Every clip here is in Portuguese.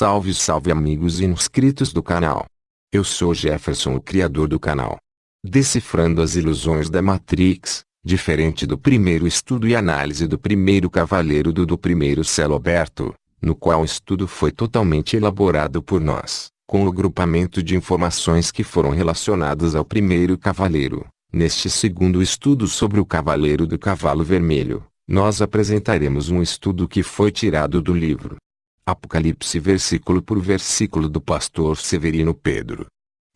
Salve salve amigos e inscritos do canal. Eu sou Jefferson, o criador do canal. Decifrando as ilusões da Matrix, diferente do primeiro estudo e análise do primeiro cavaleiro do primeiro selo aberto, no qual o estudo foi totalmente elaborado por nós, com o agrupamento de informações que foram relacionadas ao primeiro cavaleiro. Neste segundo estudo sobre o Cavaleiro do Cavalo Vermelho, nós apresentaremos um estudo que foi tirado do livro Apocalipse versículo por versículo do pastor Severino Pedro,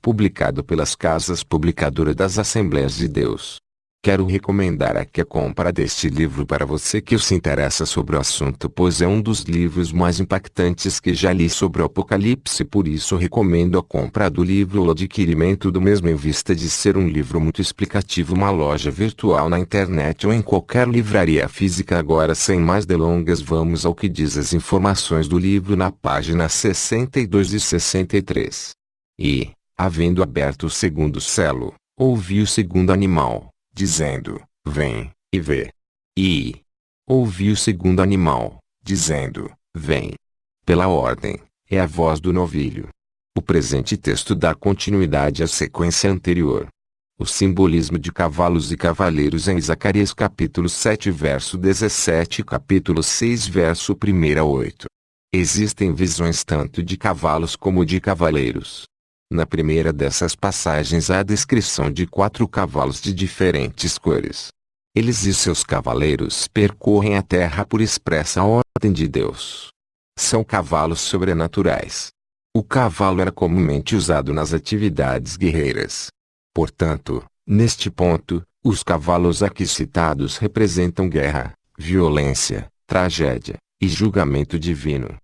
publicado pelas Casas Publicadoras das Assembleias de Deus. Quero recomendar aqui a compra deste livro para você que se interessa sobre o assunto, pois é um dos livros mais impactantes que já li sobre o Apocalipse, por isso recomendo a compra do livro ou o adquirimento do mesmo em vista de ser um livro muito explicativo. Uma loja virtual na internet ou em qualquer livraria física. Agora, sem mais delongas, vamos ao que diz as informações do livro na página 62 e 63. E, havendo aberto o segundo selo, ouvi o segundo animal, dizendo: vem, e vê. E ouvi o segundo animal, dizendo: vem. Pela ordem, é a voz do novilho. O presente texto dá continuidade à sequência anterior. O simbolismo de cavalos e cavaleiros em Zacarias capítulo 7 verso 17 e capítulo 6 verso 1 a 8. Existem visões tanto de cavalos como de cavaleiros. Na primeira dessas passagens há a descrição de 4 cavalos de diferentes cores. Eles e seus cavaleiros percorrem a terra por expressa ordem de Deus. São cavalos sobrenaturais. O cavalo era comumente usado nas atividades guerreiras. Portanto, neste ponto, os cavalos aqui citados representam guerra, violência, tragédia e julgamento divino.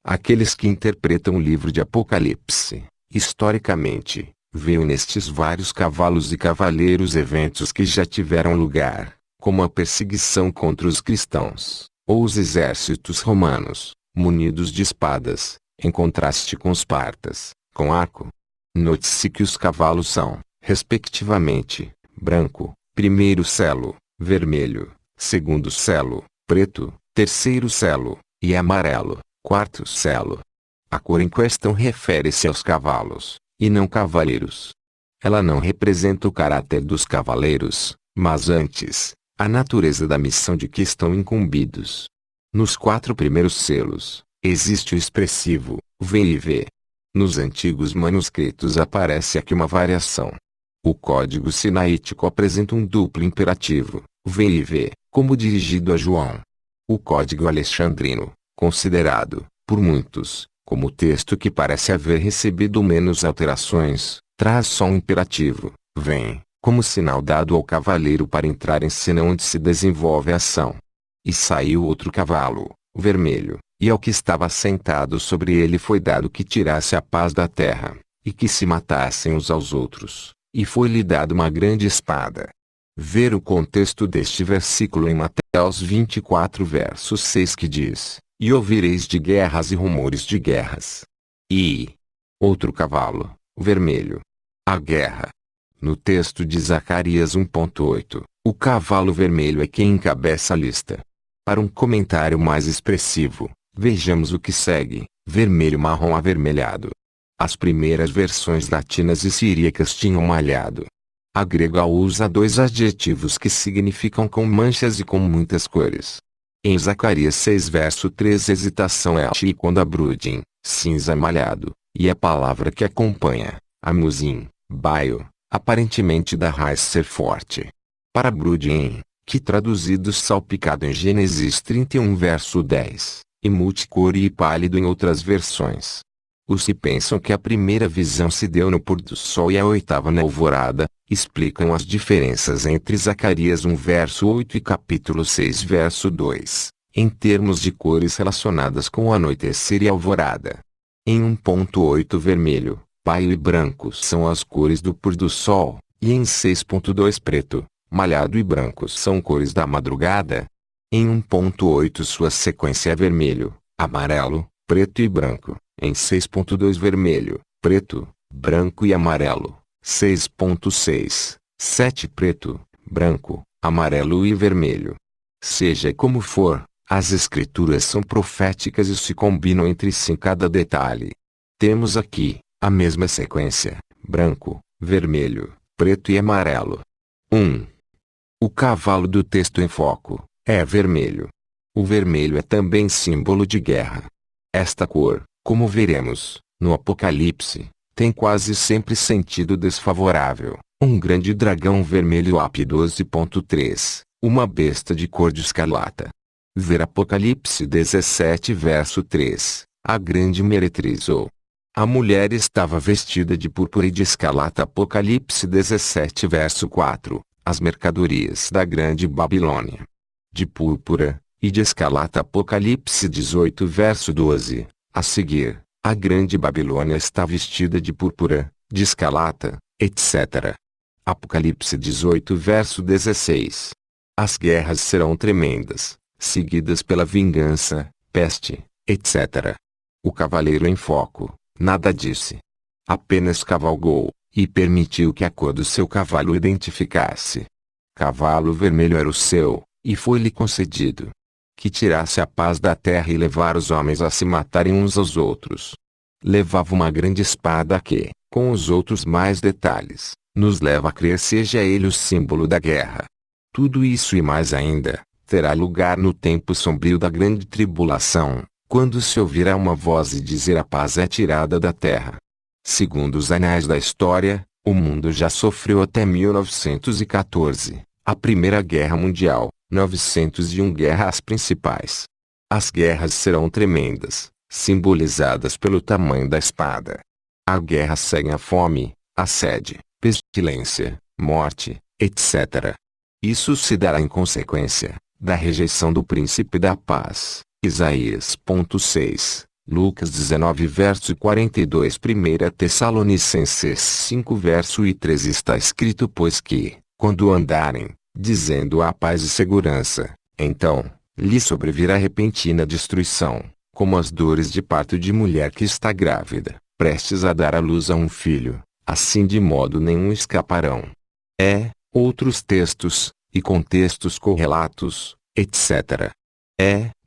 Aqueles que interpretam o livro de Apocalipse, historicamente, veem nestes vários cavalos e cavaleiros eventos que já tiveram lugar, como a perseguição contra os cristãos, ou os exércitos romanos, munidos de espadas, em contraste com os partas, com arco. Note-se que os cavalos são, respectivamente, branco, primeiro selo, vermelho, segundo selo, preto, terceiro selo, e amarelo, quarto selo. A cor em questão refere-se aos cavalos, e não cavaleiros. Ela não representa o caráter dos cavaleiros, mas antes, a natureza da missão de que estão incumbidos. Nos 4 primeiros selos, existe o expressivo, vem e vê. Nos antigos manuscritos aparece aqui uma variação. O código sinaítico apresenta um duplo imperativo, vem e vê, como dirigido a João. O código alexandrino, considerado, por muitos, como texto que parece haver recebido menos alterações, traz só um imperativo, vem, como sinal dado ao cavaleiro para entrar em cena onde se desenvolve a ação. E saiu outro cavalo, o vermelho, e ao que estava sentado sobre ele foi dado que tirasse a paz da terra, e que se matassem uns aos outros, e foi-lhe dado uma grande espada. Ver o contexto deste versículo em Mateus 24 verso 6 que diz: e ouvireis de guerras e rumores de guerras. E outro cavalo, o vermelho. A guerra. No texto de Zacarias 1.8, o cavalo vermelho é quem encabeça a lista. Para um comentário mais expressivo, vejamos o que segue: vermelho marrom avermelhado. As primeiras versões latinas e siríacas tinham malhado. A grega usa 2 adjetivos que significam com manchas e com muitas cores. Em Zacarias 6 verso 3 hesitação é a quando a brudem, cinza malhado, e a palavra que acompanha, amuzim, baio, aparentemente da raiz ser forte. Para brudem, que traduzido salpicado em Gênesis 31 verso 10, e multicor e pálido em outras versões. Os que pensam que a primeira visão se deu no pôr do sol e a 8ª na alvorada, explicam as diferenças entre Zacarias 1 verso 8 e capítulo 6 verso 2, em termos de cores relacionadas com o anoitecer e alvorada. Em 1.8 vermelho, paio e branco são as cores do pôr do sol, e em 6.2 preto, malhado e branco são cores da madrugada. Em 1.8 sua sequência é vermelho, amarelo, preto e branco. Em 6.2 vermelho, preto, branco e amarelo. 6.6, 7 preto, branco, amarelo e vermelho. Seja como for, As escrituras são proféticas e se combinam entre si em cada detalhe. Temos aqui a mesma sequência: branco, vermelho, preto e amarelo. 1. O cavalo do texto em foco é vermelho. O vermelho é também símbolo de guerra. Esta cor, como veremos no Apocalipse, tem quase sempre sentido desfavorável. Um grande dragão vermelho AP 12.3, uma besta de cor de escarlata. Ver Apocalipse 17 verso 3, a grande meretriz ou. A mulher estava vestida de púrpura e de escarlata. Apocalipse 17 verso 4, as mercadorias da grande Babilônia. De púrpura e de escarlata. Apocalipse 18 verso 12, a seguir, a grande Babilônia está vestida de púrpura, de escarlata, etc. Apocalipse 18 verso 16. As guerras serão tremendas, seguidas pela vingança, peste, etc. O cavaleiro em foco nada disse. Apenas cavalgou, e permitiu que a cor do seu cavalo o identificasse. Cavalo vermelho era o seu, e foi-lhe concedido que tirasse a paz da terra e levar os homens a se matarem uns aos outros. Levava uma grande espada que, com os outros mais detalhes, nos leva a crer seja ele o símbolo da guerra. Tudo isso e mais ainda, terá lugar no tempo sombrio da grande tribulação, quando se ouvirá uma voz e dizer: a paz é tirada da terra. Segundo os anais da história, o mundo já sofreu até 1914, a Primeira Guerra Mundial, 901 guerras principais. As guerras serão tremendas, simbolizadas pelo tamanho da espada. A guerra segue a fome, a sede, pestilência, morte, etc. Isso se dará em consequência da rejeição do príncipe da paz. Isaías 6, Lucas 19 verso 42. 1 Tessalonicenses 5 verso 13 está escrito: pois que, quando andarem, dizendo a paz e segurança, então, lhe sobrevirá repentina destruição, como as dores de parto de mulher que está grávida, prestes a dar à luz a um filho, assim de modo nenhum escaparão. Outros textos, e contextos correlatos, etc.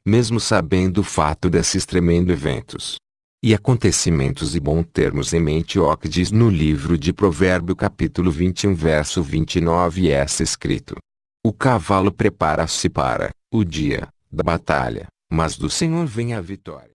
Mesmo sabendo o fato desses tremendos eventos e acontecimentos e bom termos em mente o que diz no livro de Provérbio capítulo 21 verso 29 está escrito: o cavalo prepara-se para o dia da batalha, mas do Senhor vem a vitória.